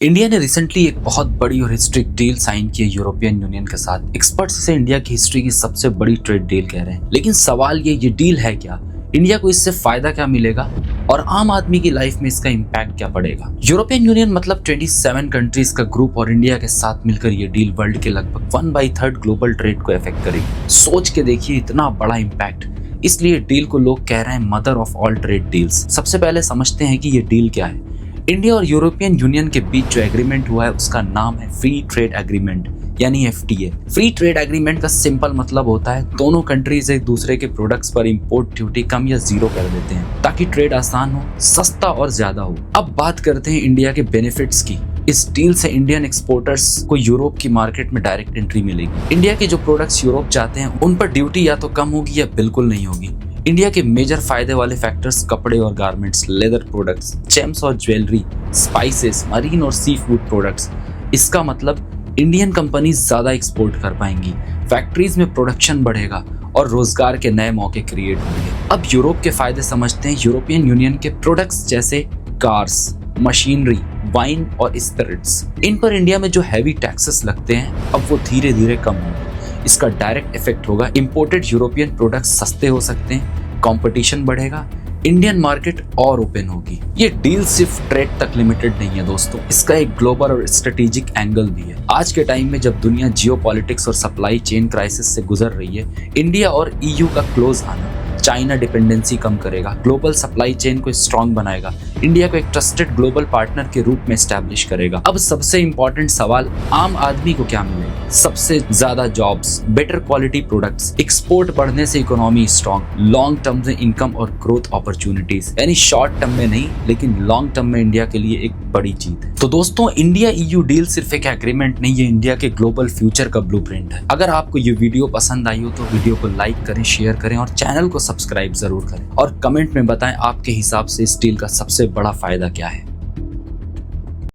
India ने recently एक बहुत बड़ी और हिस्ट्रिक डील साइन की है यूरोपियन यूनियन के साथ। एक्सपर्ट्स इसे इंडिया की हिस्ट्री की सबसे बड़ी ट्रेड डील कह रहे हैं। लेकिन सवाल ये डील है क्या, इंडिया को इससे फायदा क्या मिलेगा और आम आदमी की लाइफ में इसका इम्पैक्ट क्या पड़ेगा। यूरोपियन यूनियन मतलब 27 कंट्रीज का ग्रुप और इंडिया के साथ मिलकर ये डील वर्ल्ड के लगभग 1/3 ग्लोबल ट्रेड को अफेक्ट करेगी। सोच के देखिए इतना बड़ा इम्पैक्ट। इसलिए डील को लोग कह रहे हैं mother of all trade deals. सबसे पहले समझते हैं कि ये डील क्या है। इंडिया और यूरोपियन यूनियन के बीच जो एग्रीमेंट हुआ है उसका नाम है फ्री ट्रेड एग्रीमेंट यानी FTA। फ्री ट्रेड एग्रीमेंट का सिंपल मतलब होता है दोनों कंट्रीज एक दूसरे के प्रोडक्ट्स पर इंपोर्ट ड्यूटी कम या जीरो कर देते हैं ताकि ट्रेड आसान हो, सस्ता और ज्यादा हो। अब बात करते हैं इंडिया के बेनिफिट्स की। इस डील से इंडियन एक्सपोर्टर्स को यूरोप की मार्केट में डायरेक्ट एंट्री मिलेगी। इंडिया के जो प्रोडक्ट्स यूरोप जाते हैं उन पर ड्यूटी या तो कम होगी या बिल्कुल नहीं होगी। इंडिया के मेजर फायदे वाले फैक्टर्स कपड़े और गारमेंट्स, लेदर प्रोडक्ट्स, जेम्स और ज्वेलरी, स्पाइसेस, मरीन और सी फूड प्रोडक्ट्स। इसका मतलब इंडियन कंपनीज ज्यादा एक्सपोर्ट कर पाएंगी, फैक्ट्रीज में प्रोडक्शन बढ़ेगा और रोजगार के नए मौके क्रिएट होंगे। अब यूरोप के फायदे समझते हैं। यूरोपियन यूनियन के प्रोडक्ट्स जैसे कार्स, मशीनरी, वाइन और स्पिरिट्स, इन पर इंडिया में जो हैवी टैक्सेस लगते हैं अब वो धीरे धीरे कम होंगे। इसका डायरेक्ट इफेक्ट होगा इंपोर्टेड यूरोपियन प्रोडक्ट्स सस्ते हो सकते हैं, कंपटीशन बढ़ेगा, इंडियन मार्केट और ओपन होगी। ये डील सिर्फ ट्रेड तक लिमिटेड नहीं है दोस्तों, इसका एक ग्लोबल और स्ट्रेटेजिक एंगल भी है। आज के टाइम में जब दुनिया जियोपॉलिटिक्स और सप्लाई चेन क्राइसिस से गुजर रही है, इंडिया और EU का क्लोज आना चाइना डिपेंडेंसी कम करेगा, ग्लोबल सप्लाई चेन को स्ट्रॉन्ग बनाएगा, इंडिया को एक ट्रस्टेड ग्लोबल पार्टनर के रूप में एस्टैब्लिश करेगा। अब सबसे इंपॉर्टेंट सवाल, आम आदमी को क्या मिलेगा? सबसे ज्यादा jobs, better quality products, export बढ़ने से इकोनॉमी स्ट्रॉन्ग, लॉन्ग टर्म में इनकम और ग्रोथ अपॉर्चुनिटीज। यानी शॉर्ट टर्म में नहीं लेकिन लॉन्ग टर्म में इंडिया के लिए एक बड़ी जीत है। तो दोस्तों, इंडिया EU डील सिर्फ एक एग्रीमेंट नहीं, ये इंडिया के ग्लोबल फ्यूचर का ब्लूप्रिंट है। अगर आपको ये वीडियो पसंद आई हो तो वीडियो को लाइक करें, शेयर करें और चैनल को सब्सक्राइब जरूर करें और कमेंट में बताएं आपके हिसाब से इस डील का सबसे बड़ा फायदा क्या है।